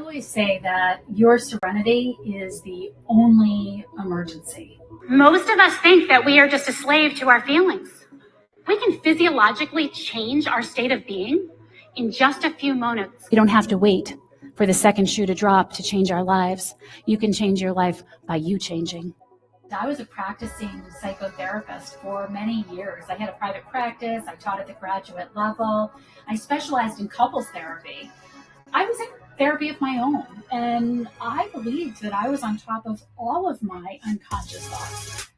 always say that your serenity is the only emergency. Most of us think that we are just a slave to our feelings. We can physiologically change our state of being in just a few moments. You don't have to wait for the second shoe to drop to change our lives. You can change your life by you changing. I was a practicing psychotherapist for many years. I had a private practice. I taught at the graduate level. I specialized in couples therapy. I was in therapy of my own, and I believed that I was on top of all of my unconscious thoughts.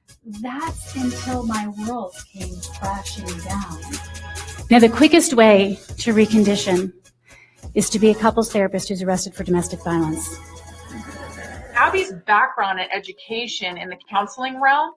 That's until my world came crashing down. Now, the quickest way to recondition is to be a couples therapist who's arrested for domestic violence. Abby's background and education in the counseling realm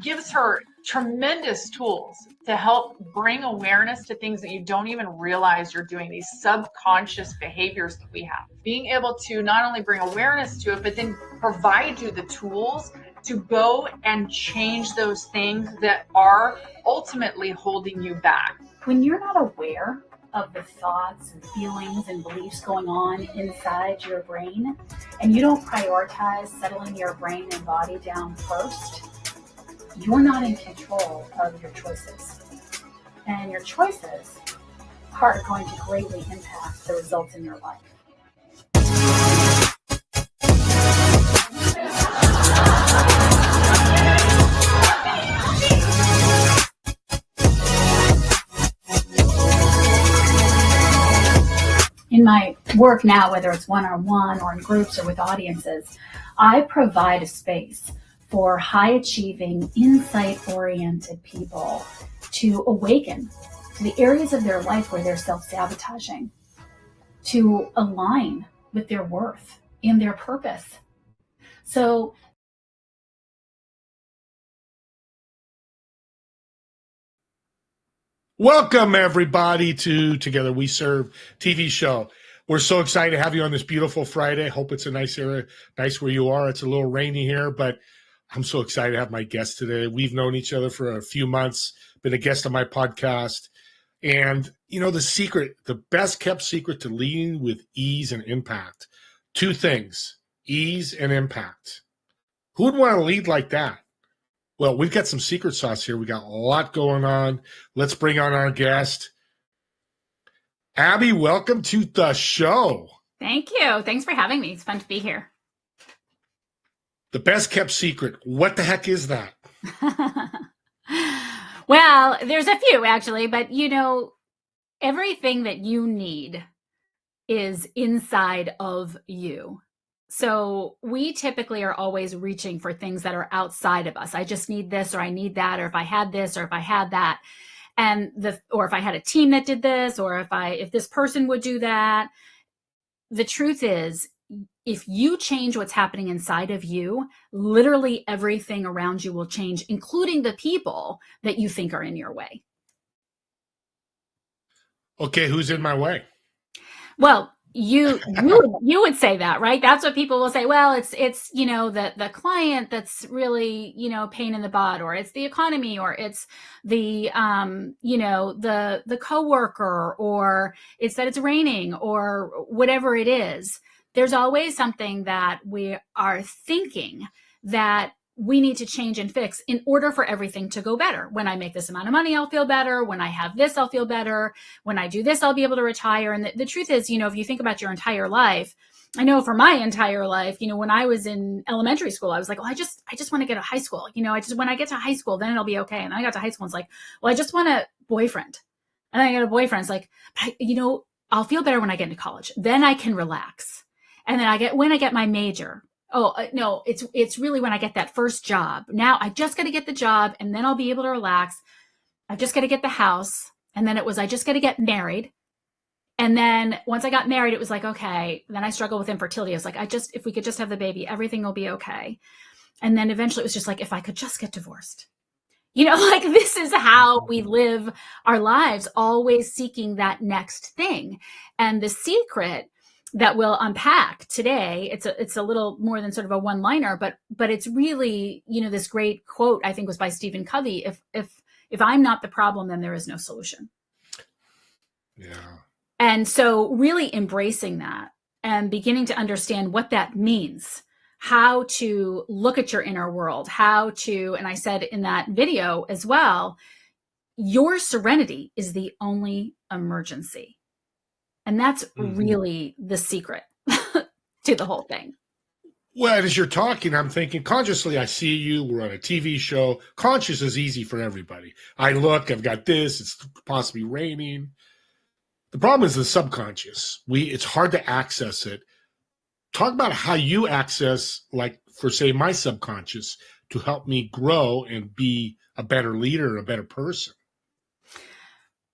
gives her tremendous tools to help bring awareness to things that you don't even realize you're doing, these subconscious behaviors that we have. Being able to not only bring awareness to it, but then provide you the tools to go and change those things that are ultimately holding you back. When you're not aware of the thoughts and feelings and beliefs going on inside your brain, and you don't prioritize settling your brain and body down first, you're not in control of your choices. And your choices are going to greatly impact the results in your life. In my work now, whether it's one-on-one or in groups or with audiences, I provide a space for high-achieving, insight-oriented people to awaken to the areas of their life where they're self-sabotaging, to align with their worth and their purpose. So welcome, everybody, to Together We Serve TV show. We're so excited to have you on this beautiful Friday. Hope it's a nice area, nice where you are. It's a little rainy here, but I'm so excited to have my guest today. We've known each other for a few months, been a guest on my podcast. And, you know, the best kept secret to leading with ease and impact. Two things, ease and impact. Who would want to lead like that? Well, we've got some secret sauce here. We got a lot going on. Let's bring on our guest. Abby, welcome to the show. Thank you. Thanks for having me. It's fun to be here. The best kept secret. What the heck is that? Well, there's a few actually, but you know, everything that you need is inside of you. So we typically are always reaching for things that are outside of us. I just need this, or I need that, or if I had this, or if I had that, or if I had a team that did this, or if this person would do that. The truth is, if you change what's happening inside of you, literally everything around you will change, including the people that you think are in your way. Okay, who's in my way? Well, you would say that, right? That's what people will say. Well, it's you know, the client that's really, you know, pain in the butt, or it's the economy, or it's the you know, the coworker, or it's that it's raining, or whatever it is. There's always something that we are thinking that we need to change and fix in order for everything to go better. When I make this amount of money, I'll feel better. When I have this, I'll feel better. When I do this, I'll be able to retire. And the truth is, you know, if you think about your entire life, I know for my entire life, you know, when I was in elementary school, I was like, oh, I just want to get to high school. You know, when I get to high school, then it'll be okay. And then I got to high school and it's like, well, I just want a boyfriend. And then I got a boyfriend. It's like, you know, I'll feel better when I get into college. Then I can relax. And then when I get my major, no, it's really when I get that first job. Now I just got to get the job and then I'll be able to relax. I just got to get the house. And then I just got to get married. And then once I got married, it was like, okay, then I struggled with infertility. I was like, if we could just have the baby, everything will be okay. And then eventually it was just like, if I could just get divorced. You know, like this is how we live our lives, always seeking that next thing. And the secret that we'll unpack today, it's a little more than sort of a one-liner, but it's really, you know, this great quote, I think was by Stephen Covey, if I'm not the problem, then there is no solution. Yeah. And so really embracing that and beginning to understand what that means, how to look at your inner world, how to, and I said in that video as well, your serenity is the only emergency. And that's really the secret to the whole thing. Well, as you're talking, I'm thinking consciously, I see you, we're on a TV show. Conscious is easy for everybody. I look, I've got this, it's possibly raining. The problem is the subconscious. It's hard to access it. Talk about how you access, like, for say, my subconscious to help me grow and be a better leader, a better person.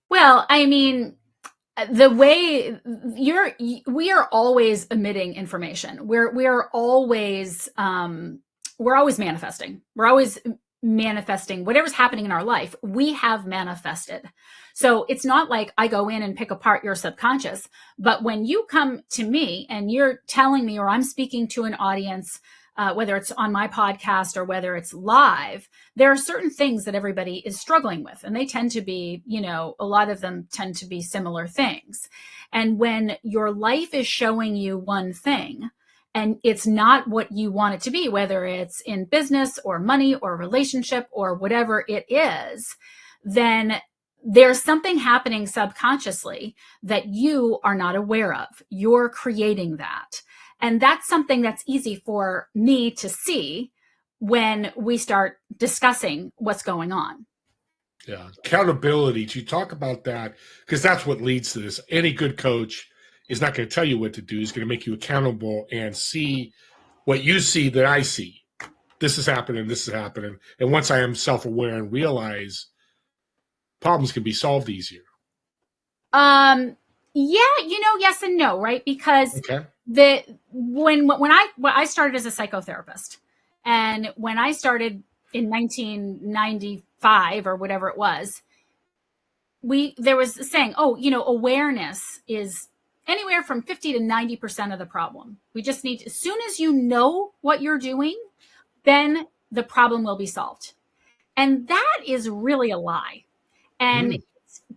Well, I mean, the way we are always emitting information. We're always manifesting. We're always manifesting whatever's happening in our life. We have manifested. So it's not like I go in and pick apart your subconscious, but when you come to me and you're telling me, or I'm speaking to an audience, whether it's on my podcast or whether it's live, there are certain things that everybody is struggling with. And they tend to be, a lot of them tend to be similar things. And when your life is showing you one thing and it's not what you want it to be, whether it's in business or money or relationship or whatever it is, then there's something happening subconsciously that you are not aware of. You're creating that. And that's something that's easy for me to see when we start discussing what's going on. Yeah. Accountability. You talk about that because that's what leads to this. Any good coach is not going to tell you what to do. He's going to make you accountable and see what you see that I see. This is happening. This is happening. And once I am self-aware and realize problems can be solved easier. Yeah, yes and no, right? Because when I started as a psychotherapist, and when I started in 1995 or whatever it was, there was a saying, awareness is anywhere from 50 to 90% of the problem. We just need, as soon as you know what you're doing, then the problem will be solved. And that is really a lie. And it's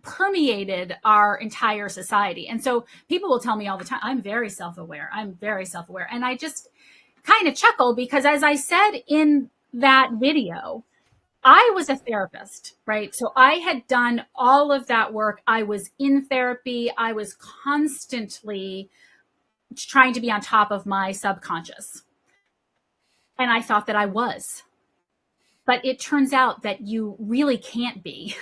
permeated our entire society. And so people will tell me all the time, I'm very self-aware. And I just kind of chuckle because, as I said in that video, I was a therapist, right? So I had done all of that work. I was in therapy. I was constantly trying to be on top of my subconscious. And I thought that I was. But it turns out that you really can't be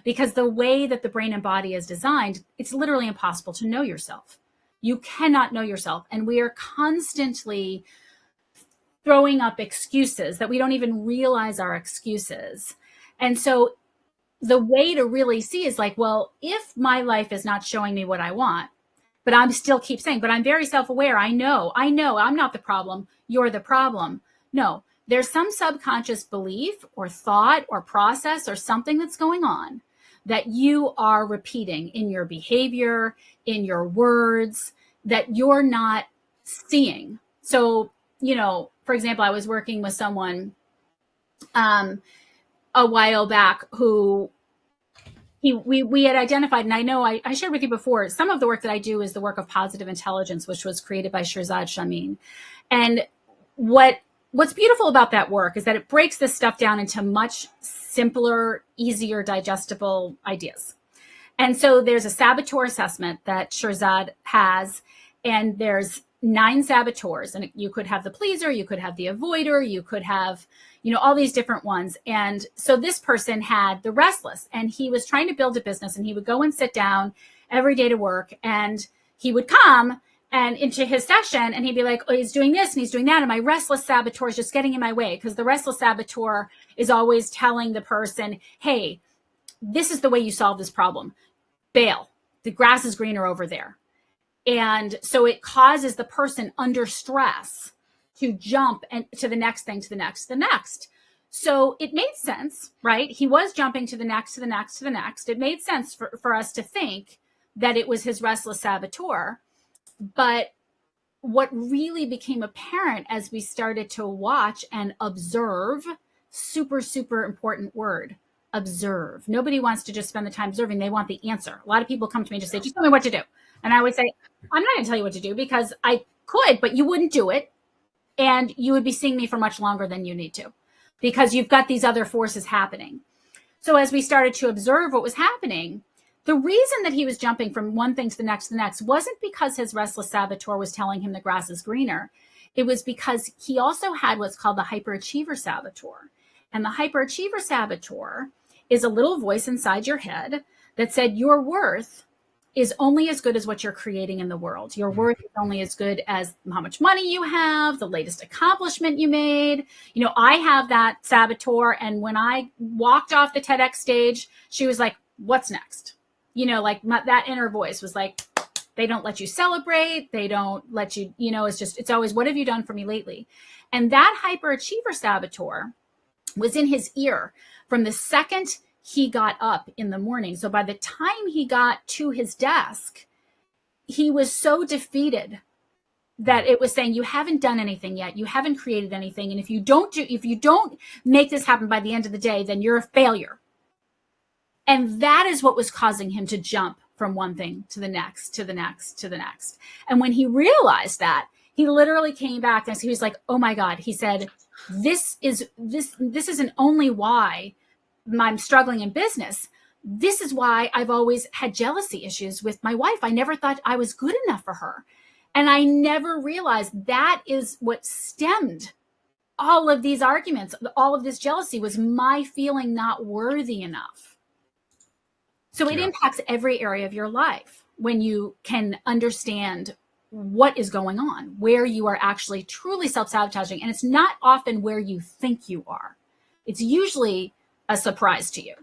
because the way that the brain and body is designed, it's literally impossible to know yourself. You cannot know yourself. And we are constantly throwing up excuses that we don't even realize are excuses. And so the way to really see is like, well, if my life is not showing me what I want, but I'm still keep saying, but I'm very self-aware. I know I'm not the problem. You're the problem. No. There's some subconscious belief or thought or process or something that's going on that you are repeating in your behavior, in your words, that you're not seeing. So, for example, I was working with someone a while back who we had identified, and I know I shared with you before, some of the work that I do is the work of positive intelligence, which was created by Shirzad Shamin. And what's beautiful about that work is that it breaks this stuff down into much simpler, easier, digestible ideas. And so there's a saboteur assessment that Shirzad has, and there's 9 saboteurs. And you could have the pleaser, you could have the avoider, you could have, all these different ones. And so this person had the restless, and he was trying to build a business, and he would go and sit down every day to work, and he would come and into his session, and he'd be like, oh, he's doing this and he's doing that. And my restless saboteur is just getting in my way, because the restless saboteur is always telling the person, hey, this is the way you solve this problem. Bail. The grass is greener over there. And so it causes the person under stress to jump and to the next thing, to the next, to the next. So it made sense, right? He was jumping to the next, to the next, to the next. It made sense for us to think that it was his restless saboteur. But what really became apparent as we started to watch and observe, super, super important word, observe. Nobody wants to just spend the time observing. They want the answer. A lot of people come to me and just say, just tell me what to do. And I would say, I'm not going to tell you what to do because I could, but you wouldn't do it. And you would be seeing me for much longer than you need to because you've got these other forces happening. So as we started to observe what was happening, the reason that he was jumping from one thing to the next wasn't because his restless saboteur was telling him the grass is greener. It was because he also had what's called the hyperachiever saboteur. And the hyperachiever saboteur is a little voice inside your head that said your worth is only as good as what you're creating in the world. Your worth is only as good as how much money you have, the latest accomplishment you made. You know, I have that saboteur. And when I walked off the TEDx stage, she was like, what's next? You know, like that inner voice was like, they don't let you celebrate. They don't let you, you know, it's always, what have you done for me lately? And that hyperachiever saboteur was in his ear from the second he got up in the morning. So by the time he got to his desk, he was so defeated that it was saying, you haven't done anything yet. You haven't created anything. And if you don't make this happen by the end of the day, then you're a failure. And that is what was causing him to jump from one thing to the next, to the next, to the next. And when he realized that, he literally came back and he was like, oh my God. He said, this isn't only why I'm struggling in business. This is why I've always had jealousy issues with my wife. I never thought I was good enough for her. And I never realized that is what stemmed all of these arguments. All of this jealousy was my feeling not worthy enough. So it impacts every area of your life when you can understand what is going on, where you are actually truly self-sabotaging. And it's not often where you think you are. It's usually a surprise to you.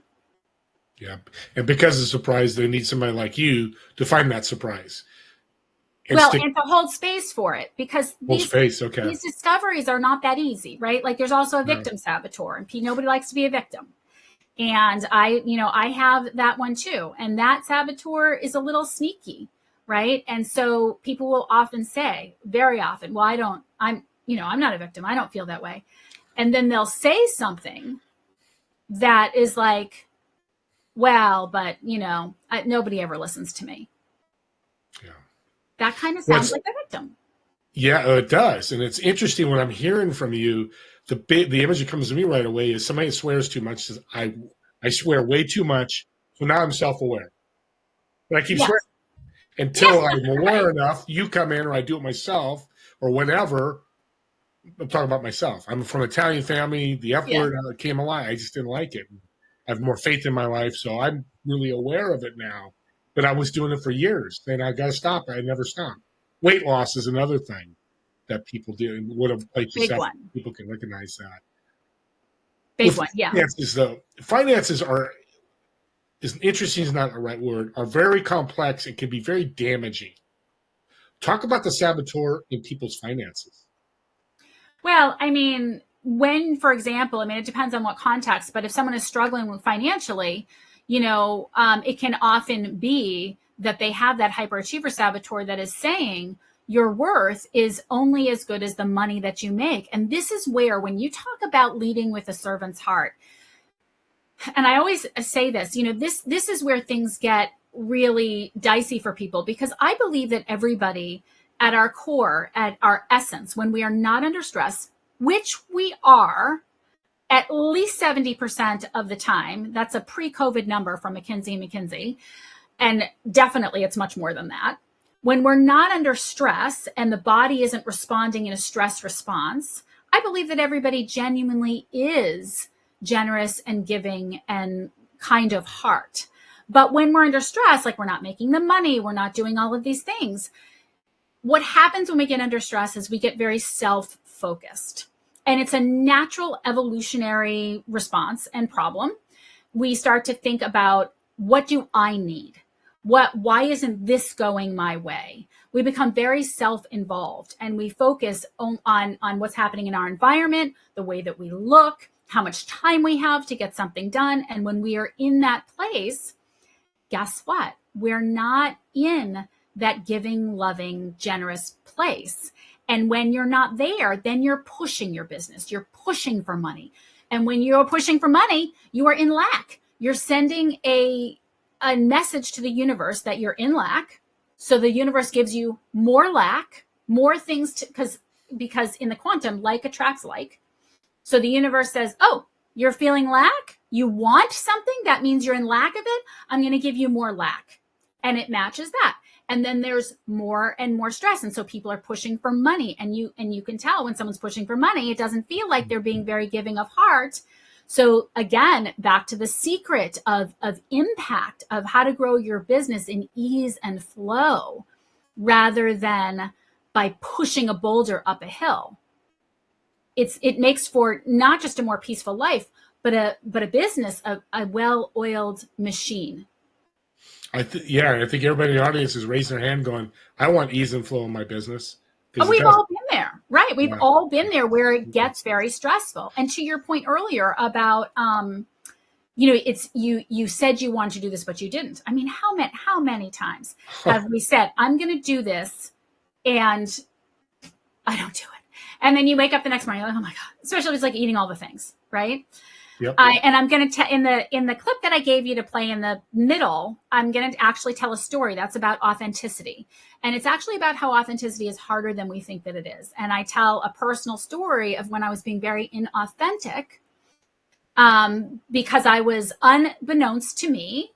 Yeah. And because of surprise, they need somebody like you to find that surprise. And to hold space for it, because these discoveries are not that easy, right? Like there's also a victim saboteur, and nobody likes to be a victim. And I have that one too. And that saboteur is a little sneaky, right? And so people will often say, very often, well, I'm not a victim. I don't feel that way. And then they'll say something that is like, well, but nobody ever listens to me. Yeah. That kind of sounds like a victim. Yeah, it does. And it's interesting when I'm hearing from you, the image that comes to me right away is somebody who swears too much. Says, I swear way too much. So now I'm self-aware. But I keep swearing until I'm aware enough. You come in or I do it myself or whatever. I'm talking about myself. I'm from an Italian family. The F word came alive. I just didn't like it. I have more faith in my life. So I'm really aware of it now. But I was doing it for years. And I got to stop. I never stopped. Weight loss is another thing that people do. What a place people can recognize that. Big one, yeah. Finances is not the right word, are very complex and can be very damaging. Talk about the saboteur in people's finances. Well, I mean, for example, it depends on what context, but if someone is struggling financially, it can often be that they have that hyperachiever saboteur that is saying your worth is only as good as the money that you make. And this is where, when you talk about leading with a servant's heart, and I always say this, this is where things get really dicey for people, because I believe that everybody at our core, at our essence, when we are not under stress, which we are at least 70% of the time, that's a pre-COVID number from McKinsey, and definitely it's much more than that. When we're not under stress and the body isn't responding in a stress response, I believe that everybody genuinely is generous and giving and kind of heart. But when we're under stress, like we're not making the money, we're not doing all of these things, what happens when we get under stress is we get very self-focused. And it's a natural evolutionary response and problem. We start to think about, what do I need? Why isn't this going my way? We become very self-involved, and we focus on what's happening in our environment, the way that we look, how much time we have to get something done. And when we are in that place, guess what? We're not in that giving, loving, generous place. And when you're not there, then you're pushing your business. You're pushing for money. And when you're pushing for money, you are in lack. You're sending a message to the universe that you're in lack. So the universe gives you more lack, more things to, because in the quantum, like attracts like. So the universe says, oh, you're feeling lack? You want something? That means you're in lack of it. I'm going to give you more lack. And it matches that. And then there's more and more stress. And so people are pushing for money. And you can tell when someone's pushing for money, it doesn't feel like they're being very giving of heart. So again, back to the secret of impact, of how to grow your business in ease and flow, rather than by pushing a boulder up a hill. It makes for not just a more peaceful life, but a business, a well-oiled machine. I think everybody in the audience is raising their hand going, I want ease and flow in my business. Oh, we've all been there, right? We've all been there where it gets very stressful. And to your point earlier about, it's you said you wanted to do this, but you didn't. I mean, how many times have we said, I'm going to do this, and I don't do it. And then you wake up the next morning, you're like, oh my God, especially if it's like eating all the things, right? Yep. And I'm going to in the clip that I gave you to play in the middle, I'm going to actually tell a story that's about authenticity. And it's actually about how authenticity is harder than we think that it is. And I tell a personal story of when I was being very inauthentic, because I was, unbeknownst to me,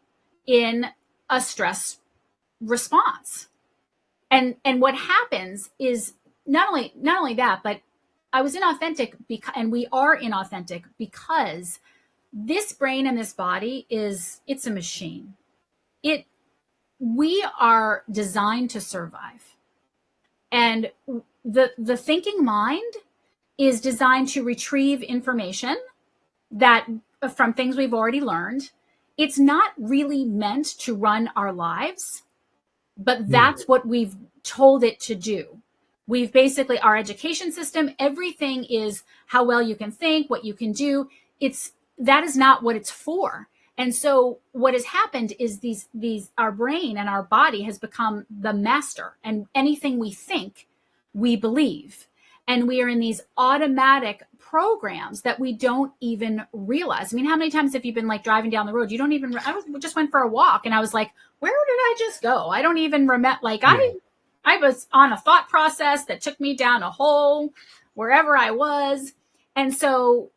in a stress response. And what happens is not only that, but I was inauthentic and we are inauthentic because this brain and this body it's a machine. We are designed to survive. And the thinking mind is designed to retrieve information that from things we've already learned. It's not really meant to run our lives, but that's what we've told it to do. We've basically, our education system, everything is how well you can think, what you can do. That is not what it's for. And so what has happened is our brain and our body has become the master, and anything we think, we believe. And we are in these automatic programs that we don't even realize. I mean, how many times have you been like driving down the road? I just went for a walk and I was like, where did I just go? I don't even remember. Like I was on a thought process that took me down a hole wherever I was. And so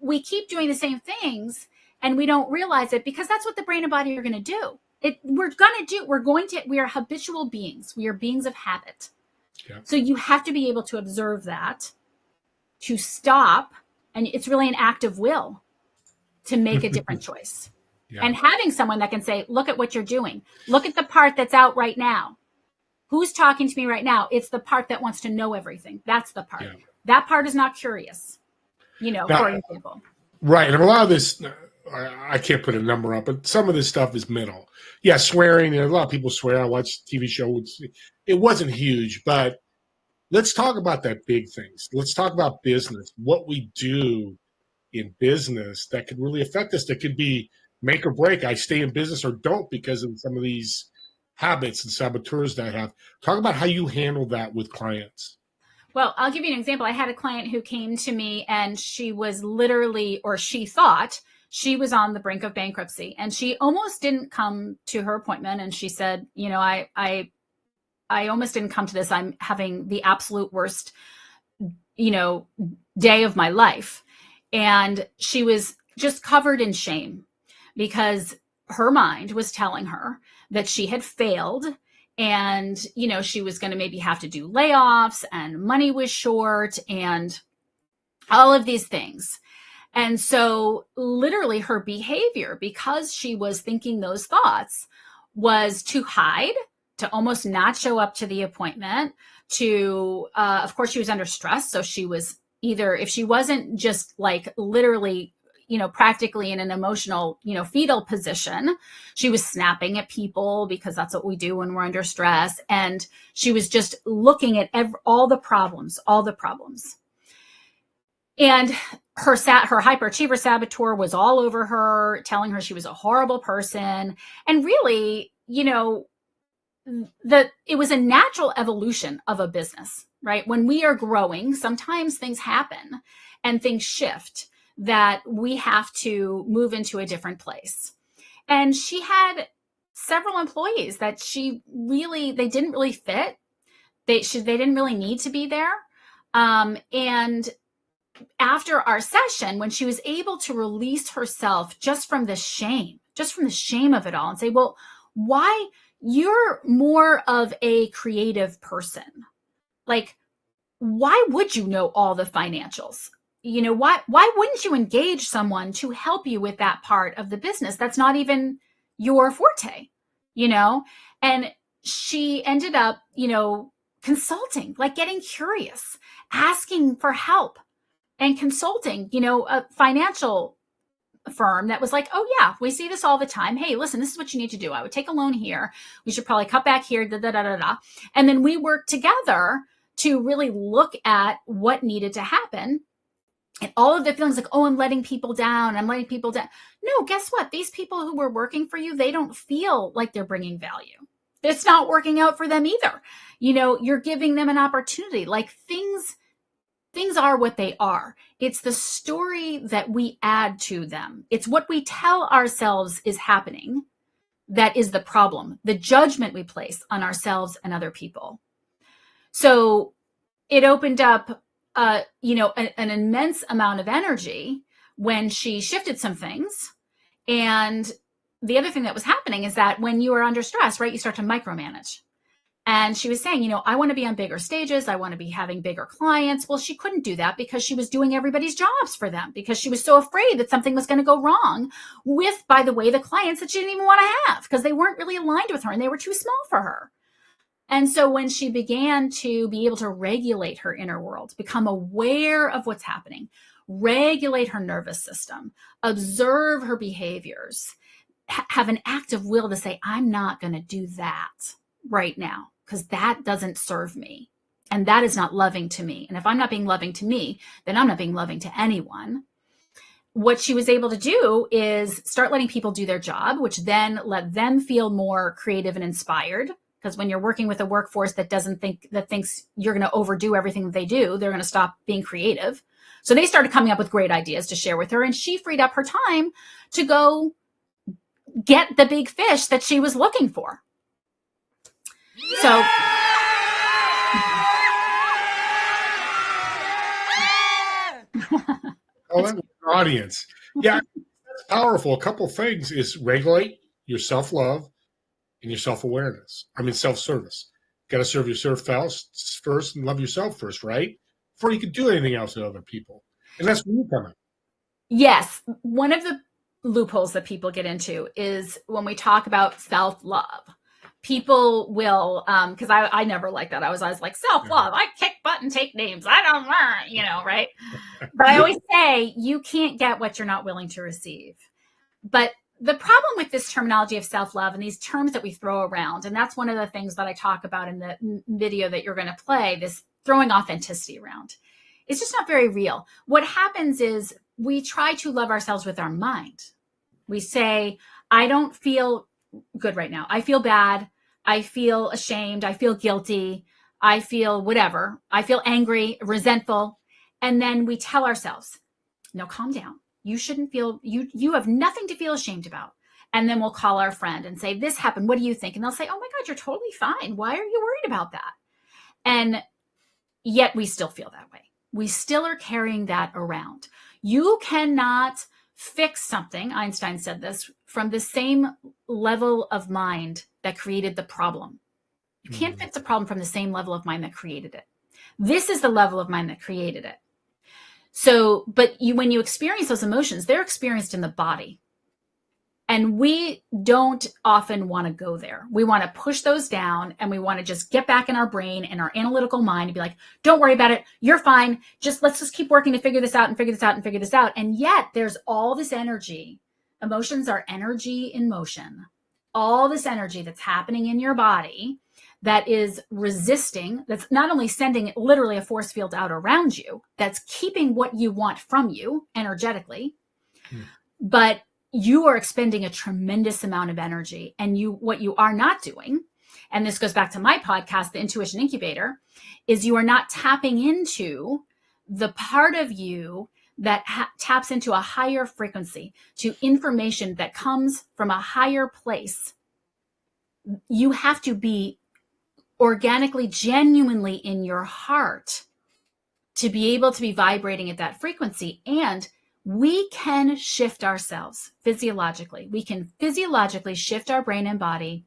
we keep doing the same things and we don't realize it because that's what the brain and body are going to do. We are habitual beings. We are beings of habit. Yeah. So you have to be able to observe that, to stop. And it's really an act of will to make a different choice. Yeah. And having someone that can say, look at what you're doing. Look at the part that's out right now. Who's talking to me right now? It's the part that wants to know everything. That's the part. Yeah. That part is not curious, for example. Right. And a lot of this, I can't put a number up, but some of this stuff is mental. Yeah, swearing. A lot of people swear. I watched a TV show. It wasn't huge, but let's talk about that big things. Let's talk about business, what we do in business that could really affect us. That could be make or break. I stay in business or don't because of some of these habits and saboteurs that I have. Talk about how you handle that with clients. Well, I'll give you an example. I had a client who came to me and she was literally, or she thought she was on the brink of bankruptcy, and she almost didn't come to her appointment. And she said, I almost didn't come to this. I'm having the absolute worst, day of my life. And she was just covered in shame because her mind was telling her that she had failed and, she was going to maybe have to do layoffs and money was short and all of these things. And so literally her behavior, because she was thinking those thoughts, was to hide, to almost not show up to the appointment, to, of course, she was under stress. So she was either, if she wasn't just like literally, practically in an emotional, fetal position, she was snapping at people because that's what we do when we're under stress. And she was just looking at all the problems. And her hyperachiever saboteur was all over her, telling her she was a horrible person. And really, it was a natural evolution of a business, right? When we are growing, sometimes things happen and things shift. that we have to move into a different place. And she had several employees that they didn't really fit. They didn't really need to be there. And after our session, when she was able to release herself just from the shame of it all, and say, well, why? You're more of a creative person. Like, why would you know all the financials? Why wouldn't you engage someone to help you with that part of the business? That's not even your forte, And she ended up, consulting, like getting curious, asking for help and consulting, a financial firm that was like, oh yeah, we see this all the time. Hey, listen, this is what you need to do. I would take a loan here. We should probably cut back here, da, da, da, da, da. And then we worked together to really look at what needed to happen. And all of the feelings like, oh, I'm letting people down. No, guess what? These people who were working for you, they don't feel like they're bringing value. It's not working out for them either. You're giving them an opportunity. Like things are what they are. It's the story that we add to them. It's what we tell ourselves is happening that is the problem. The judgment we place on ourselves and other people. So it opened up, an immense amount of energy when she shifted some things. And the other thing that was happening is that when you are under stress, right, you start to micromanage. And she was saying, I want to be on bigger stages. I want to be having bigger clients. Well, she couldn't do that because she was doing everybody's jobs for them because she was so afraid that something was going to go wrong with, by the way, the clients that she didn't even want to have because they weren't really aligned with her and they were too small for her. And so when she began to be able to regulate her inner world, become aware of what's happening, regulate her nervous system, observe her behaviors, have an active will to say, I'm not going to do that right now because that doesn't serve me. And that is not loving to me. And if I'm not being loving to me, then I'm not being loving to anyone. What she was able to do is start letting people do their job, which then let them feel more creative and inspired. Because when you're working with a workforce that thinks you're going to overdo everything that they do, they're going to stop being creative. So they started coming up with great ideas to share with her, and she freed up her time to go get the big fish that she was looking for. So oh, that was an audience. Yeah, that's powerful. A couple things is regulate your self-love and your self-awareness. Self-service. Got to serve yourself first and love yourself first, right? Before you can do anything else with other people. And that's where you come in. Yes. One of the loopholes that people get into is when we talk about self-love. People will, because I never liked that. I was always like, self-love, I kick butt and take names. I don't learn, right? But I always say, you can't get what you're not willing to receive. But the problem with this terminology of self-love and these terms that we throw around, and that's one of the things that I talk about in the video that you're going to play, this throwing authenticity around. It's just not very real. What happens is we try to love ourselves with our mind. We say, I don't feel good right now. I feel bad. I feel ashamed. I feel guilty. I feel whatever. I feel angry, resentful. And then we tell ourselves, no, calm down. You shouldn't feel, you have nothing to feel ashamed about. And then we'll call our friend and say, this happened. What do you think? And they'll say, oh my God, you're totally fine. Why are you worried about that? And yet we still feel that way. We still are carrying that around. You cannot fix something, Einstein said this, from the same level of mind that created the problem. You can't fix a problem from the same level of mind that created it. This is the level of mind that created it. So, but when you experience those emotions, they're experienced in the body. And we don't often want to go there. We want to push those down and we want to just get back in our brain and our analytical mind and be like, don't worry about it. You're fine. Let's just keep working to figure this out and figure this out and figure this out. And yet there's all this energy. Emotions are energy in motion. All this energy that's happening in your body that is resisting, that's not only sending literally a force field out around you, that's keeping what you want from you energetically, but you are expending a tremendous amount of energy. And what you are not doing, and this goes back to my podcast, The Intuition Incubator, is you are not tapping into the part of you that taps into a higher frequency, to information that comes from a higher place, you have to be organically, genuinely in your heart to be able to be vibrating at that frequency. And we can shift ourselves physiologically. We can physiologically shift our brain and body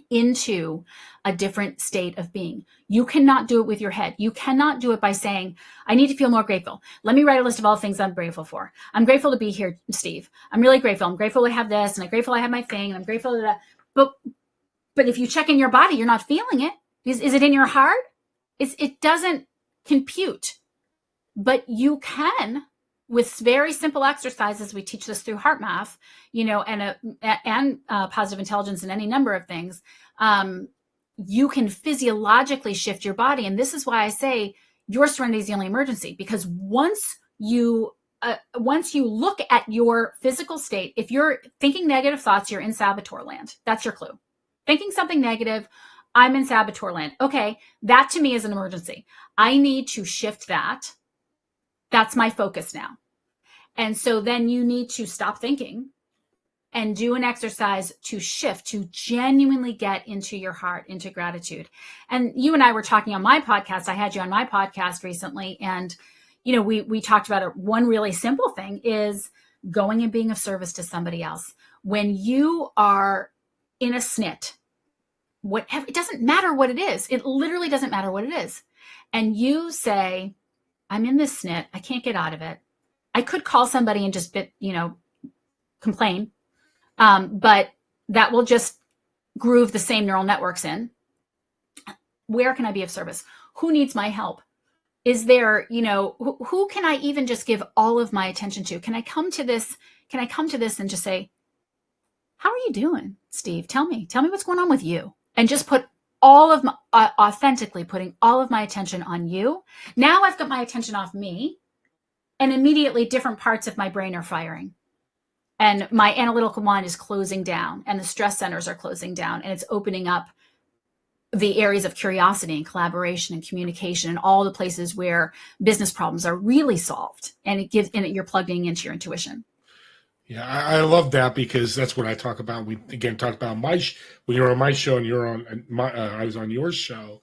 into a different state of being. You cannot do it with your head. You cannot do it by saying, I need to feel more grateful. Let me write a list of all the things I'm grateful for. I'm grateful to be here, Steve. I'm really grateful. I'm grateful to have this, and I'm grateful I have my thing, and I'm grateful to that. But if you check in your body, you're not feeling it. Is it in your heart? It doesn't compute. But you can, with very simple exercises, we teach this through heart math, and positive intelligence and any number of things. You can physiologically shift your body. And this is why I say your serenity is the only emergency, because once you look at your physical state, if you're thinking negative thoughts, you're in saboteur land. That's your clue. Thinking something negative, I'm in saboteur land. Okay, that to me is an emergency. I need to shift that. That's my focus now. And so then you need to stop thinking and do an exercise to shift, to genuinely get into your heart, into gratitude. And you and I were talking on my podcast. I had you on my podcast recently. And, we talked about it. One really simple thing is going and being of service to somebody else. When you are in a snit, whatever, it doesn't matter what it is. It literally doesn't matter what it is. And you say, I'm in this snit. I can't get out of it. I could call somebody and just complain. But that will just groove the same neural networks in. Where can I be of service? Who needs my help? Is there, who can I even just give all of my attention to? Can I come to this and just say, how are you doing, Steve? Tell me what's going on with you. And just put all of my, authentically putting all of my attention on you. Now I've got my attention off me, and immediately different parts of my brain are firing. And my analytical mind is closing down, and the stress centers are closing down, and it's opening up the areas of curiosity and collaboration and communication and all the places where business problems are really solved. And you're plugging into your intuition. Yeah, I love that, because that's what I talk about. We again talked about when you were on my show and you're on I was on your show.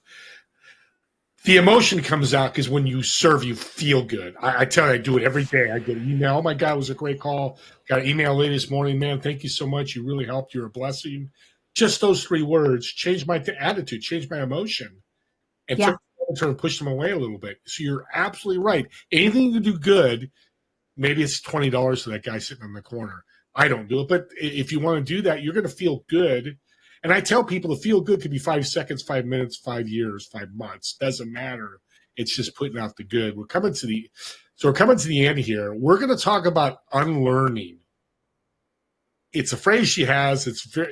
The emotion comes out because when you serve, you feel good. I tell you, I do it every day. I get an email. Oh my God, it was a great call. Got an email late this morning. Man, thank you so much. You really helped. You're a blessing. Just those 3 words changed my attitude, changed my emotion, and sort of pushed them away a little bit. So you're absolutely right. Anything to do good, maybe it's $20 to that guy sitting in the corner. I don't do it, but if you want to do that, you're going to feel good. And I tell people to feel good could be 5 seconds, 5 minutes, 5 years, 5 months. Doesn't matter. It's just putting out the good. We're coming to the end here. We're going to talk about unlearning. It's a phrase she has.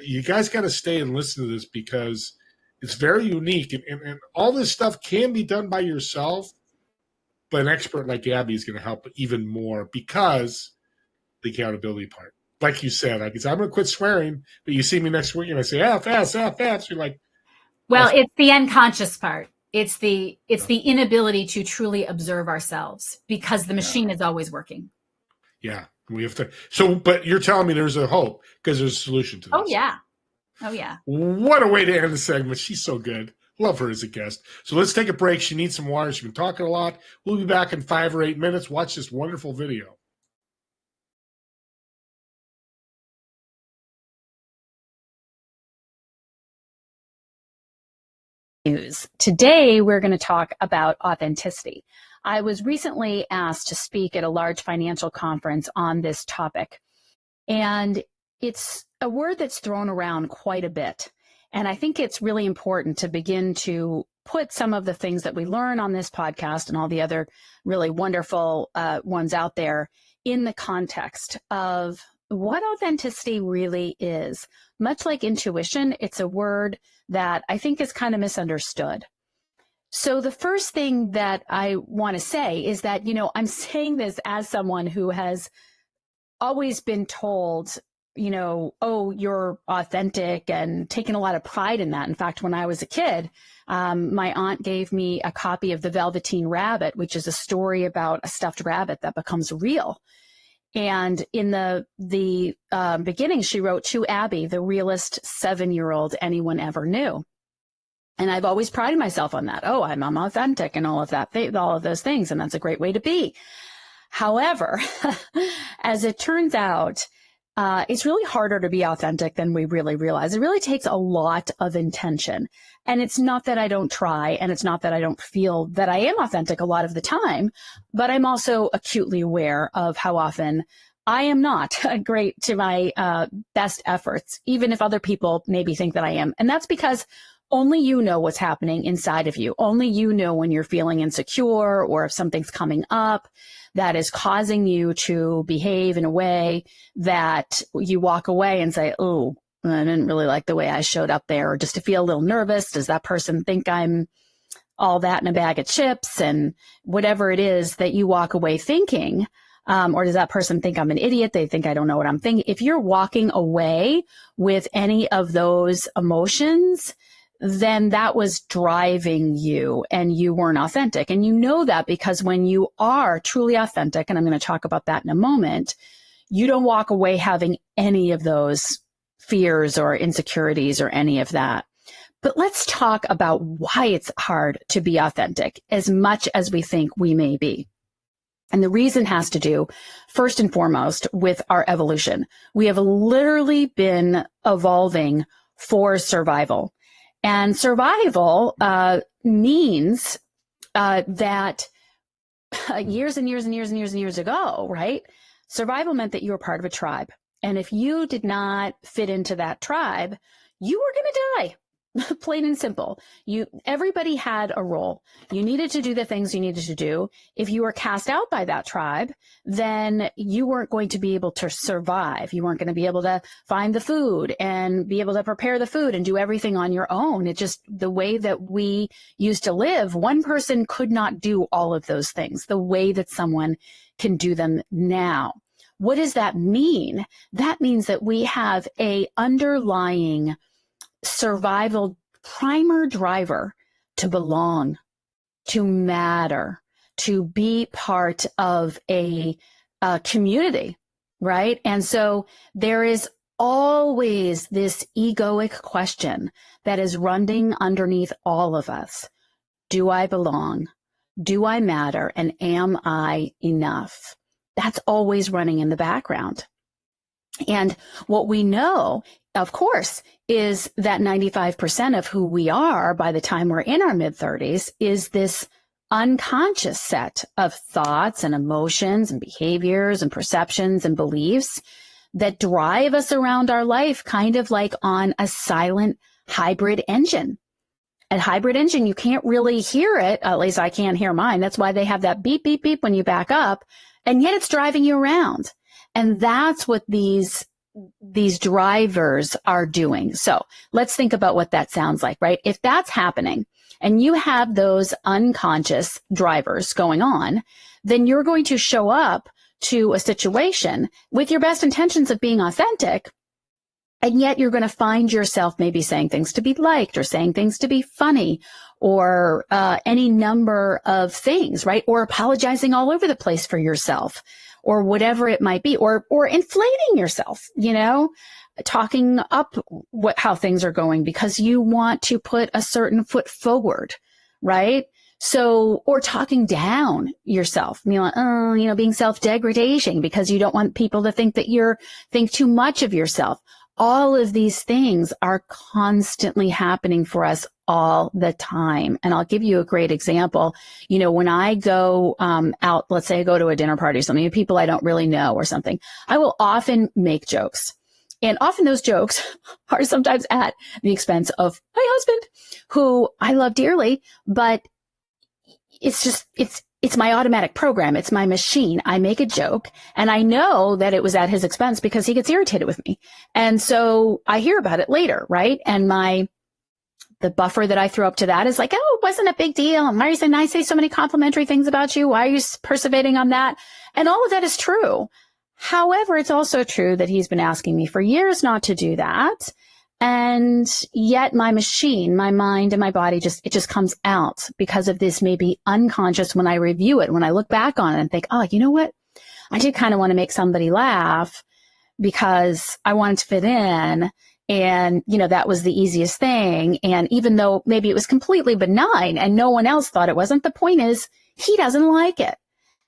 You guys got to stay and listen to this, because it's very unique. And all this stuff can be done by yourself, but an expert like Gabby is going to help even more, because the accountability part. Like you said, I'm going to quit swearing, but you see me next week and I say, F. So you're like, well, it's the unconscious part. It's the inability to truly observe ourselves, because the machine is always working. Yeah. We have to. So, but you're telling me there's a hope, because there's a solution to this. Oh yeah. What a way to end the segment. She's so good. Love her as a guest. So let's take a break. She needs some water. She's been talking a lot. We'll be back in 5 or 8 minutes. Watch this wonderful video. Today, we're going to talk about authenticity. I was recently asked to speak at a large financial conference on this topic, and it's a word that's thrown around quite a bit. And I think it's really important to begin to put some of the things that we learn on this podcast and all the other really wonderful ones out there in the context of what authenticity really is. Much like intuition, it's a word that I think is kind of misunderstood. So the first thing that I want to say is that, I'm saying this as someone who has always been told oh, you're authentic, and taking a lot of pride in that. In fact, when I was a kid, my aunt gave me a copy of The Velveteen Rabbit, which is a story about a stuffed rabbit that becomes real. And in the beginning, she wrote, "To Abby, the realest 7-year-old anyone ever knew." And I've always prided myself on that. Oh, I'm authentic and all of that, all of those things. And that's a great way to be. However, as it turns out, it's really harder to be authentic than we really realize. It really takes a lot of intention. And it's not that I don't try, and it's not that I don't feel that I am authentic a lot of the time, but I'm also acutely aware of how often I am not great to my best efforts, even if other people maybe think that I am. And that's because only you know what's happening inside of you. Only you know when you're feeling insecure, or if something's coming up that is causing you to behave in a way that you walk away and say, "Oh, I didn't really like the way I showed up there," or just to feel a little nervous. Does that person think I'm all that in a bag of chips? And whatever it is that you walk away thinking, or does that person think I'm an idiot? They think I don't know what I'm thinking. If you're walking away with any of those emotions, then that was driving you, and you weren't authentic. And you know that because when you are truly authentic, and I'm going to talk about that in a moment, you don't walk away having any of those fears or insecurities or any of that. But let's talk about why it's hard to be authentic as much as we think we may be. And the reason has to do, first and foremost, with our evolution. We have literally been evolving for survival. And survival means that years and years and years and years and years ago, right? Survival meant that you were part of a tribe. And if you did not fit into that tribe, you were going to die. Plain and simple. Everybody had a role. You needed to do the things you needed to do. If you were cast out by that tribe, then you weren't going to be able to survive. You weren't going to be able to find the food and be able to prepare the food and do everything on your own. It just, the way that we used to live, one person could not do all of those things the way that someone can do them now. What does that mean? That means that we have a underlying survival primer driver to belong, to matter, to be part of a community, right? And so there is always this egoic question that is running underneath all of us. Do I belong? Do I matter? And am I enough? That's always running in the background. And what we know, of course, is that 95% of who we are by the time we're in our mid-30s is this unconscious set of thoughts and emotions and behaviors and perceptions and beliefs that drive us around our life, kind of like on a silent hybrid engine. A hybrid engine, you can't really hear it. At least I can't hear mine. That's why they have that beep, beep, beep when you back up, and yet it's driving you around. And that's what these drivers are doing. So let's think about what that sounds like, right? If that's happening and you have those unconscious drivers going on, then you're going to show up to a situation with your best intentions of being authentic. And yet you're going to find yourself maybe saying things to be liked, or saying things to be funny, or any number of things, right? Or apologizing all over the place for yourself, or whatever it might be, or inflating yourself, talking up how things are going because you want to put a certain foot forward, right? So, or talking down yourself, being self-degradation because you don't want people to think that think too much of yourself. All of these things are constantly happening for us all the time. And I'll give you a great example. When I go out, let's say I go to a dinner party or something, people I don't really know or something, I will often make jokes. And often those jokes are sometimes at the expense of my husband, who I love dearly, but it's my automatic program. It's my machine. I make a joke and I know that it was at his expense because he gets irritated with me. And so I hear about it later, right? And the buffer that I throw up to that is like, oh, it wasn't a big deal. And why did I say so many complimentary things about you? Why are you perseverating on that? And all of that is true. However, it's also true that he's been asking me for years not to do that. And yet my machine, my mind and my body it just comes out because of this maybe unconscious when I review it, when I look back on it and think, oh, you know what? I did kind of want to make somebody laugh because I wanted to fit in. And, that was the easiest thing. And even though maybe it was completely benign and no one else thought it wasn't, the point is he doesn't like it.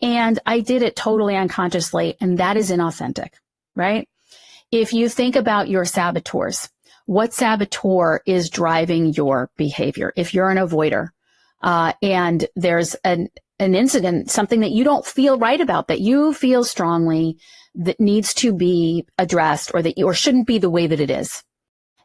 And I did it totally unconsciously. And that is inauthentic, right? If you think about your saboteurs, what saboteur is driving your behavior? If you're an avoider, and there's an incident, something that you don't feel right about, that you feel strongly that needs to be addressed or shouldn't be the way that it is,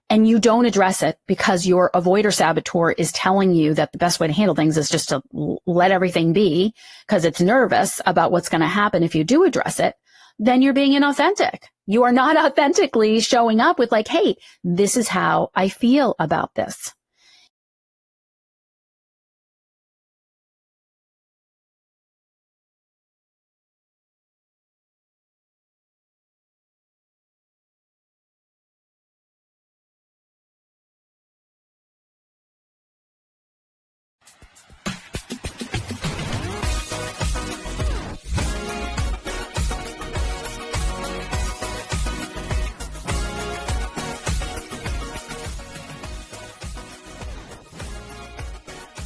and you don't address it because your avoider saboteur is telling you that the best way to handle things is just to let everything be because it's nervous about what's going to happen if you do address it, then you're being inauthentic. You are not authentically showing up with like, hey, this is how I feel about this.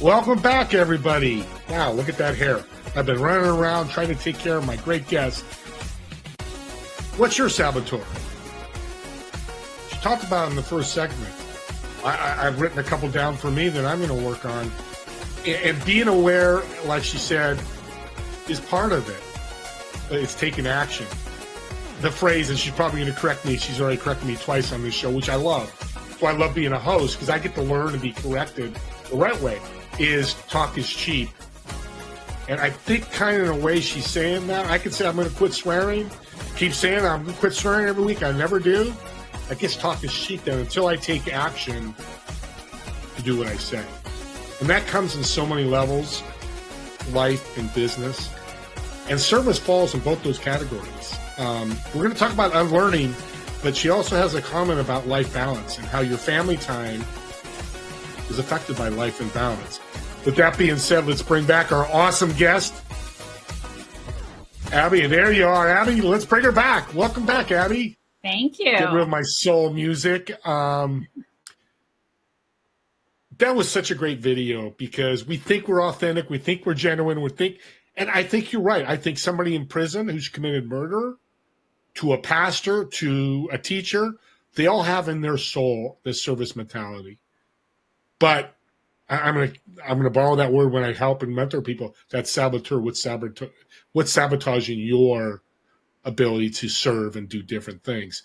Welcome back, everybody. Wow, look at that hair. I've been running around trying to take care of my great guest. What's your saboteur? She talked about it in the first segment. I've written a couple down for me that I'm going to work on. And being aware, like she said, is part of it. It's taking action. The phrase, and she's probably going to correct me, she's already corrected me twice on this show, which I love. So I love being a host because I get to learn and be corrected the right way, is talk is cheap. And I think kind of in a way she's saying that. I could say I'm going to quit swearing, keep saying I'm going to quit swearing every week. I never do. I guess talk is cheap then until I take action to do what I say. And that comes in so many levels, life and business. And service falls in both those categories. We're going to talk about unlearning, but she also has a comment about life balance and how your family time is affected by life and balance. With that being said, let's bring back our awesome guest, Abby. And there you are, Abby. Let's bring her back. Welcome back, Abby. Thank you. Get rid of my soul music. That was such a great video because we think we're authentic, we think we're genuine, and I think you're right. I think somebody in prison who's committed murder, to a pastor, to a teacher, they all have in their soul this service mentality. But I'm gonna borrow that word when I help and mentor people. That saboteur, what's sabotaging your ability to serve and do different things.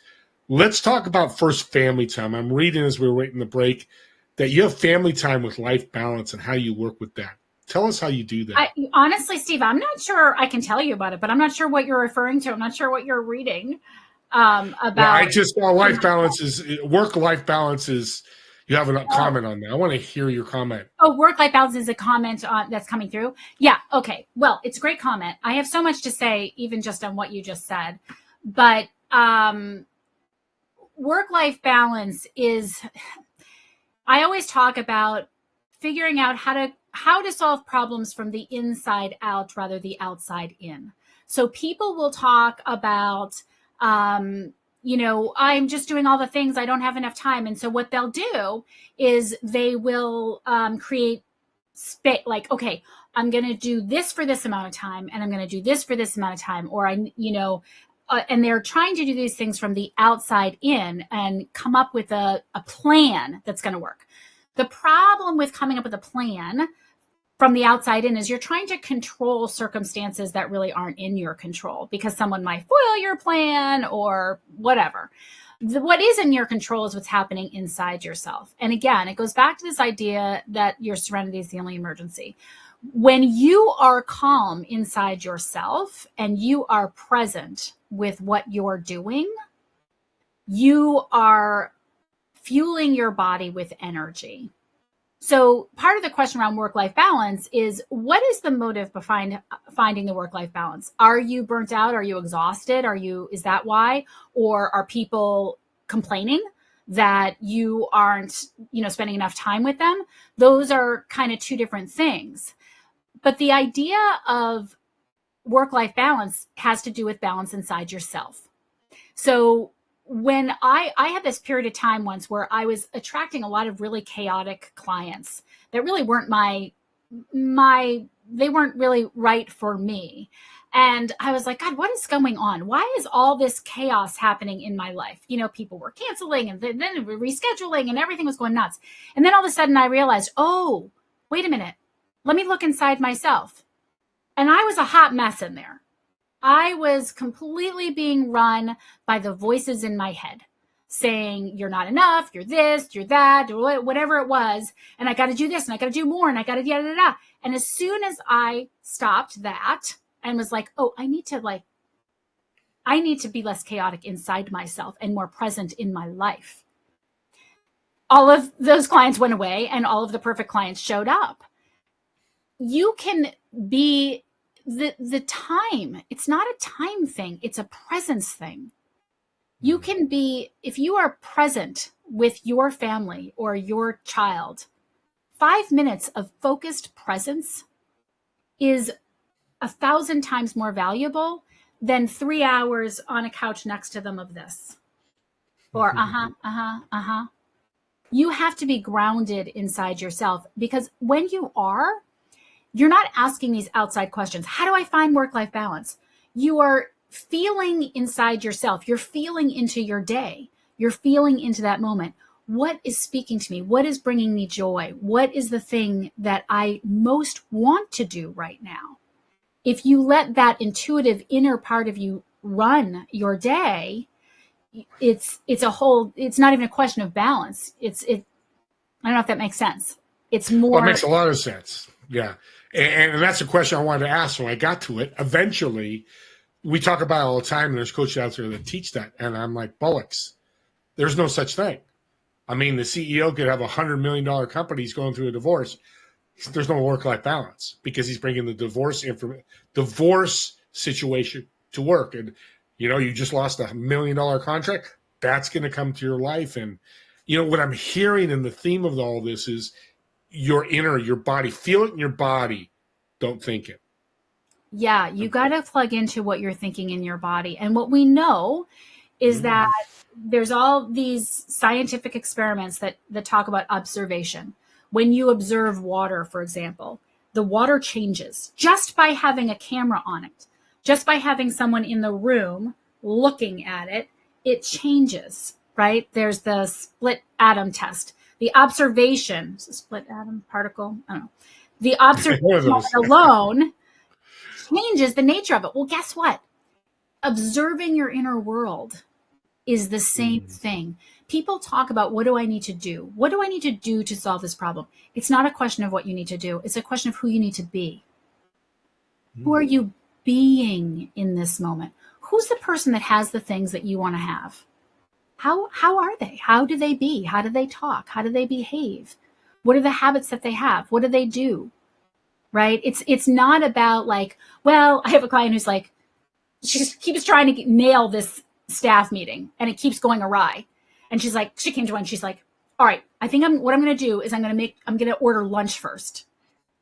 Let's talk about first family time. I'm reading as we're waiting the break that you have family time with life balance and how you work with that. Tell us how you do that. Honestly, Steve, I'm not sure I can tell you about it, but I'm not sure what you're referring to. I'm not sure what you're reading about. Well, I just life balance is work-life balance is. You have a comment on that. I want to hear your comment. Oh, work-life balance is a comment that's coming through. Yeah. Okay. Well, it's a great comment. I have so much to say, even just on what you just said. But work-life balance is, I always talk about figuring out how to solve problems from the inside out rather the outside in. So people will talk about, I'm just doing all the things. I don't have enough time. And so what they'll do is they will create space, like, okay, I'm going to do this for this amount of time, and I'm going to do this for this amount of time. Or and they're trying to do these things from the outside in and come up with a plan that's going to work. The problem with coming up with a plan from the outside in is you're trying to control circumstances that really aren't in your control because someone might foil your plan or whatever. What is in your control is what's happening inside yourself. And again, it goes back to this idea that your serenity is the only emergency. When you are calm inside yourself and you are present with what you're doing, you are fueling your body with energy. So part of the question around work-life balance is, what is the motive behind finding the work-life balance? Are you burnt out? Are you exhausted? Is that why? Or are people complaining that you aren't, spending enough time with them? Those are kind of two different things. But the idea of work-life balance has to do with balance inside yourself. So when I had this period of time once where I was attracting a lot of really chaotic clients that really weren't they weren't really right for me. And I was like, God, what is going on? Why is all this chaos happening in my life? People were canceling and then rescheduling and everything was going nuts. And then all of a sudden I realized, oh, wait a minute. Let me look inside myself. And I was a hot mess in there. I was completely being run by the voices in my head saying, you're not enough, you're this, you're that, or whatever it was. And I got to do this and I got to do more and I got to yada, yada, yada. And as soon as I stopped that and was like, oh, I need to be less chaotic inside myself and more present in my life. All of those clients went away and all of the perfect clients showed up. You can be the time. It's not a time thing. It's a presence thing. You can be, if you are present with your family or your child, 5 minutes of focused presence is 1,000 times more valuable than 3 hours on a couch next to them of this. Or You have to be grounded inside yourself, because when you're not asking these outside questions. How do I find work-life balance? You are feeling inside yourself. You're feeling into your day. You're feeling into that moment. What is speaking to me? What is bringing me joy? What is the thing that I most want to do right now? If you let that intuitive inner part of you run your day, it's not even a question of balance. I don't know if that makes sense. It's more. Well, it makes a lot of sense. Yeah. And that's a question I wanted to ask when I got to it. Eventually, we talk about it all the time, and there's coaches out there that teach that. And I'm like, bollocks. There's no such thing. I mean, the CEO could have a $100 million company. He's going through a divorce. There's no work-life balance because he's bringing the divorce situation to work. And, you just lost $1 million contract. That's going to come to your life. And, what I'm hearing in the theme of all this is your body. Feel it in your body. Don't think it. Yeah, you got to plug into what you're thinking in your body. And what we know is that there's all these scientific experiments that talk about observation. When you observe water, for example, the water changes just by having a camera on it. Just by having someone in the room looking at it, it changes, right? There's the split atom test. The observation, split atom particle, I don't know. The observation alone changes the nature of it. Well, guess what? Observing your inner world is the same thing. People talk about, what do I need to do? What do I need to do to solve this problem? It's not a question of what you need to do. It's a question of who you need to be. Who are you being in this moment? Who's the person that has the things that you want to have? How are they? How do they be? How do they talk? How do they behave? What are the habits that they have? What do they do? Right? It's not about like, well, I have a client who's like, she just keeps trying to nail this staff meeting and it keeps going awry. And she's like, she came to one, she's like, all right, I think what I'm going to do is I'm going to order lunch first.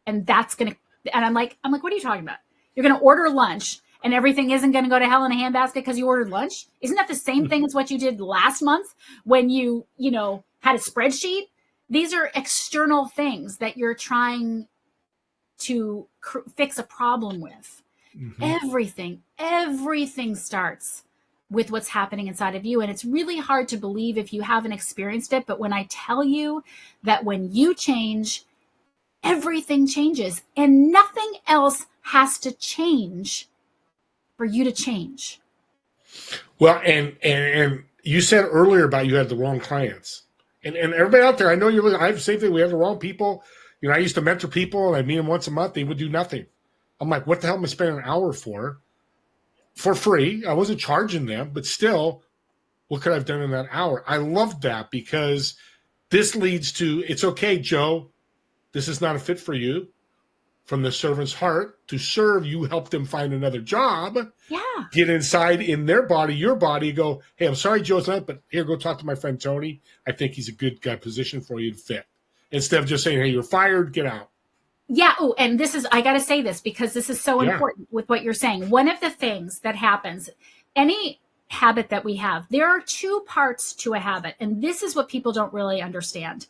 And I'm like, what are you talking about? You're going to order lunch and everything isn't going to go to hell in a handbasket because you ordered lunch? Isn't that the same thing as what you did last month when you had a spreadsheet? These are external things that you're trying to fix a problem with. Everything starts with what's happening inside of you. And it's really hard to believe if you haven't experienced it. But when I tell you that when you change, everything changes and nothing else has to change for you to change. Well, and you said earlier about you had the wrong clients. And everybody out there, I know you're listening. I have the same thing. We have the wrong people. I used to mentor people and I meet them once a month. They would do nothing. I'm like, what the hell am I spending an hour for free? I wasn't charging them, but still, what could I have done in that hour? I love that because this leads to, it's okay, Joe. this is not a fit for you. From the servant's heart to serve, you help them find another job. Yeah. Get inside in their body, your body, go, hey, I'm sorry, Joe's not, but here, go talk to my friend Tony. I think he's a good guy position for you to fit. Instead of just saying, hey, you're fired, get out. Yeah. Oh, and this is, I got to say this because this is so important with what you're saying. One of the things that happens, any habit that we have, there are two parts to a habit. And this is what people don't really understand.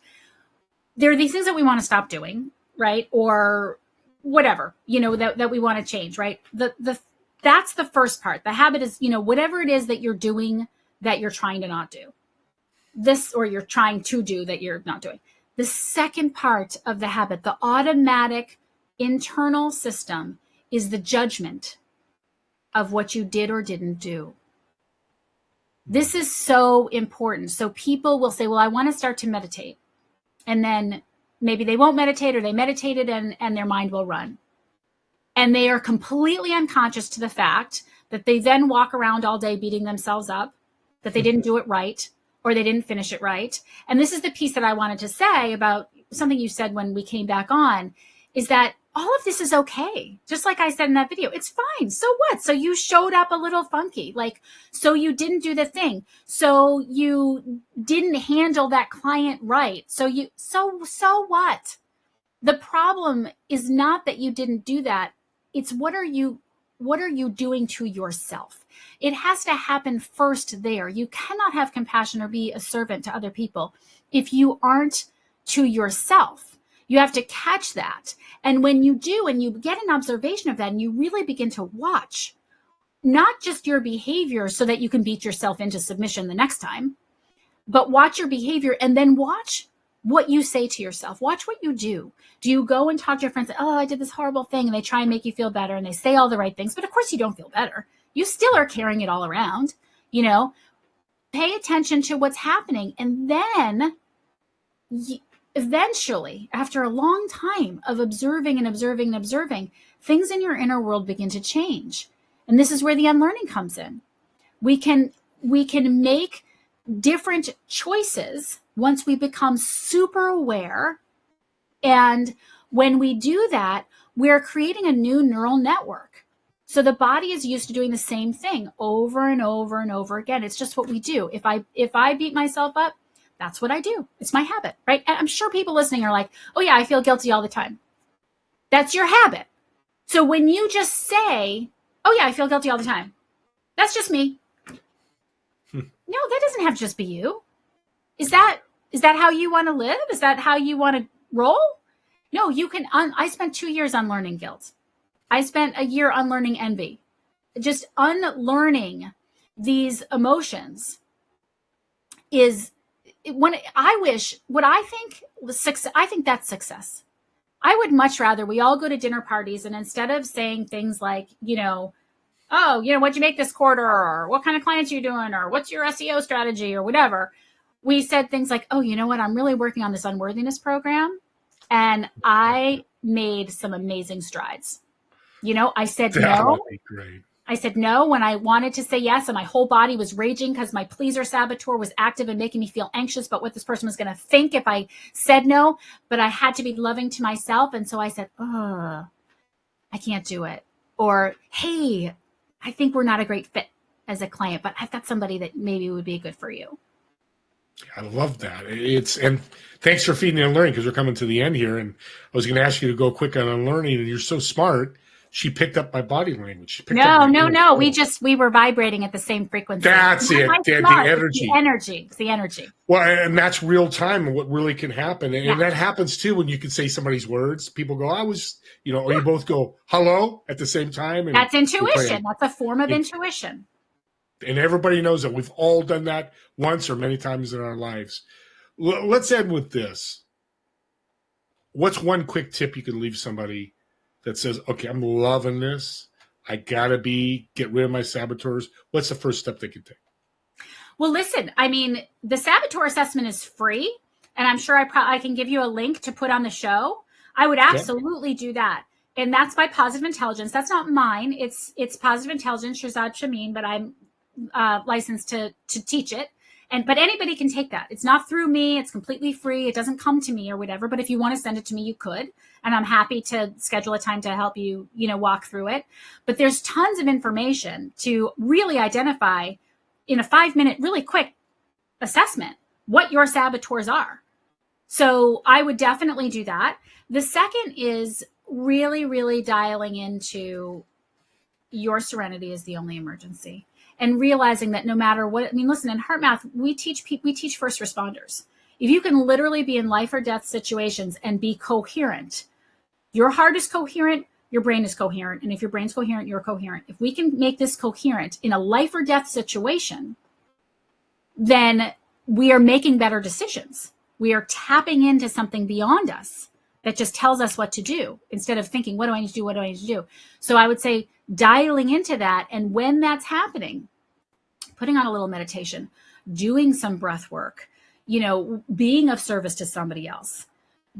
There are these things that we want to stop doing, right? Or whatever, that we want to change, right? That's the first part. The habit is, whatever it is that you're doing that you're trying to not do. This, or you're trying to do that you're not doing. The second part of the habit, the automatic internal system, is the judgment of what you did or didn't do. This is so important. So people will say, well, I want to start to meditate. And then maybe they won't meditate, or they meditated and their mind will run. And they are completely unconscious to the fact that they then walk around all day beating themselves up, that they didn't do it right, or they didn't finish it right. And this is the piece that I wanted to say about something you said when we came back on, is that all of this is okay. Just like I said in that video, it's fine. So what? So you showed up a little funky, so you didn't do the thing. So you didn't handle that client right. So what? The problem is not that you didn't do that. It's what are you doing to yourself? It has to happen first there. You cannot have compassion or be a servant to other people if you aren't to yourself. You have to catch that. And when you do, and you get an observation of that, and you really begin to watch, not just your behavior so that you can beat yourself into submission the next time, but watch your behavior and then watch what you say to yourself. Watch what you do. Do you go and talk to your friends, oh, I did this horrible thing, and they try and make you feel better, and they say all the right things, but of course you don't feel better. You still are carrying it all around, pay attention to what's happening. And then eventually, after a long time of observing and observing and observing, things in your inner world begin to change. And this is where the unlearning comes in. We can make different choices once we become super aware. And when we do that, we're creating a new neural network. So the body is used to doing the same thing over and over and over again. It's just what we do. If I beat myself up, that's what I do. It's my habit, right? And I'm sure people listening are like, oh yeah, I feel guilty all the time. That's your habit. So when you just say, oh yeah, I feel guilty all the time, that's just me. No, that doesn't have to just be you. Is that how you want to live? Is that how you want to roll? No, you can. I spent 2 years unlearning guilt. I spent a year unlearning envy. Just unlearning these emotions is when I think that's success. I would much rather we all go to dinner parties, and instead of saying things like, what'd you make this quarter, or what kind of clients are you doing, or what's your SEO strategy, or whatever, we said things like, oh, you know what? I'm really working on this unworthiness program, and I made some amazing strides. I said no. Great. I said no when I wanted to say yes, and my whole body was raging because my pleaser saboteur was active and making me feel anxious about what this person was going to think if I said no. But I had to be loving to myself. And so I said, I can't do it. Or, hey, I think we're not a great fit as a client, but I've got somebody that maybe would be good for you. I love that. And thanks for feeding and learning, because we're coming to the end here. And I was going to ask you to go quick on unlearning, and you're so smart. She picked up my body language. No. We were vibrating at the same frequency. That's it. The energy. It's the energy. Well, and that's real time and what really can happen. And that happens too when you can say somebody's words. People go, or you both go, hello, at the same time. And that's intuition. That's a form of intuition. And everybody knows that. We've all done that once or many times in our lives. Let's end with this. What's one quick tip you can leave somebody that says, okay, I'm loving this. I got to get rid of my saboteurs. What's the first step they can take? Well, listen, the saboteur assessment is free, and I'm sure I can give you a link to put on the show. I would absolutely do that. And that's by Positive Intelligence. That's not mine. It's Positive Intelligence, Shazad Shamin, but I'm licensed to teach it. But anybody can take that. It's not through me. It's completely free. It doesn't come to me or whatever. But if you want to send it to me, you could. And I'm happy to schedule a time to help you, walk through it. But there's tons of information to really identify in a 5-minute, really quick assessment what your saboteurs are. So I would definitely do that. The second is really, really dialing into your serenity is the only emergency. And realizing that no matter what, listen, in HeartMath, we teach first responders. If you can literally be in life or death situations and be coherent, your heart is coherent, your brain is coherent. And if your brain's coherent, you're coherent. If we can make this coherent in a life or death situation, then we are making better decisions. We are tapping into something beyond us that just tells us what to do instead of thinking, what do I need to do? What do I need to do? So I would say dialing into that. And when that's happening, putting on a little meditation, doing some breath work, being of service to somebody else,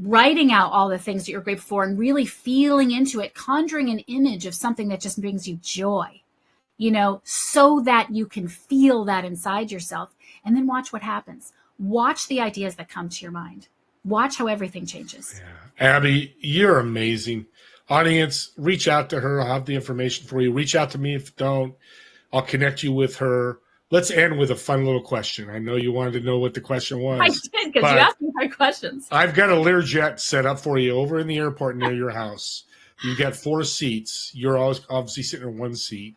writing out all the things that you're grateful for and really feeling into it, conjuring an image of something that just brings you joy, so that you can feel that inside yourself, and then watch what happens. Watch the ideas that come to your mind. Watch how everything changes. Yeah. Abby, you're amazing. Audience, reach out to her. I'll have the information for you. Reach out to me if you don't. I'll connect you with her. Let's end with a fun little question. I know you wanted to know what the question was. I did, because you asked me my questions. I've got a Learjet set up for you over in the airport near your house. You got 4 seats. You're obviously sitting in one seat.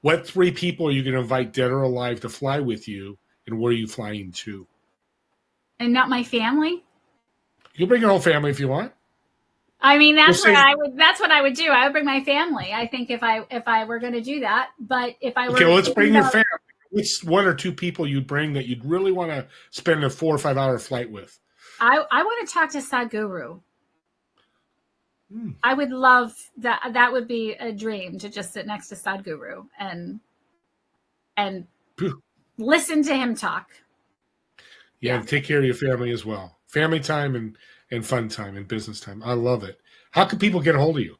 What 3 people are you going to invite, dead or alive, to fly with you, and where are you flying to? And not my family? You can bring your whole family if you want. That's what I would do. I would bring my family. I think if I were going to do that, but if I were let's bring your family. What's 1 or 2 people you'd bring that you'd really want to spend a 4 or 5 hour flight with? I want to talk to Sadhguru. I would love that. That would be a dream, to just sit next to Sadhguru and listen to him talk. Yeah, and take care of your family as well. Family time and fun time and business time. I love it. How can people get a hold of you?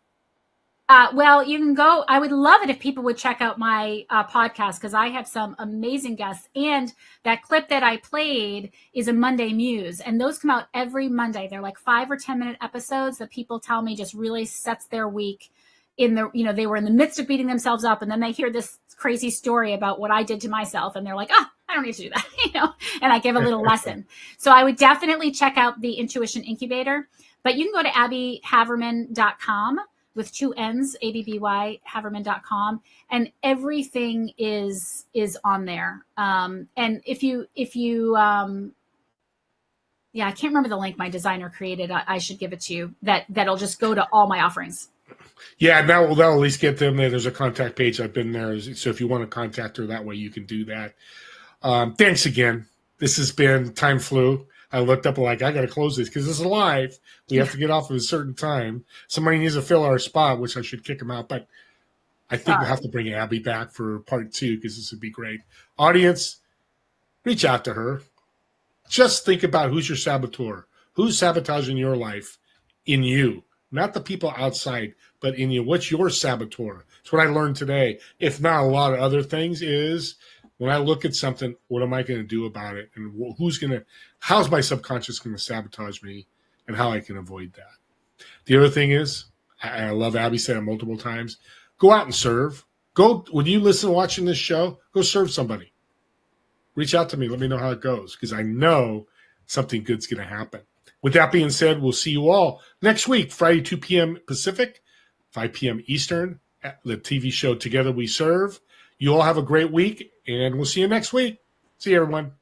Well, you can go. I would love it if people would check out my podcast, because I have some amazing guests. And that clip that I played is a Monday Muse. And those come out every Monday. They're like 5 or 10-minute episodes that people tell me just really sets their week they were in the midst of beating themselves up. And then they hear this crazy story about what I did to myself. And they're like, I don't need to do that, and I give a little lesson. So I would definitely check out the Intuition Incubator. But you can go to abbyhaverman.com with 2 N's, ABBY, Haverman.com. And everything is on there. And if you I can't remember the link my designer created. I should give it to you. That'll just go to all my offerings. Yeah, that'll at least get them there. There's a contact page. I've been there. So if you want to contact her that way, you can do that. Thanks again. This has been Time Flew. I looked up like, I got to close this because it's live. We have to get off at a certain time. Somebody needs to fill our spot, which I should kick them out. But I think we'll have to bring Abby back for part 2 because this would be great. Audience, reach out to her. Just think about who's your saboteur. Who's sabotaging your life in you? Not the people outside, but in you. What's your saboteur? That's what I learned today. If not a lot of other things, is when I look at something, what am I going to do about it? And how's my subconscious going to sabotage me, and how I can avoid that? The other thing is, I love Abby said it multiple times, go out and serve. When you listen, watching this show, go serve somebody. Reach out to me. Let me know how it goes, because I know something good's going to happen. With that being said, we'll see you all next week, Friday, 2 p.m. Pacific, 5 p.m. Eastern, at the TV show Together We Serve. You all have a great week, and we'll see you next week. See you, everyone.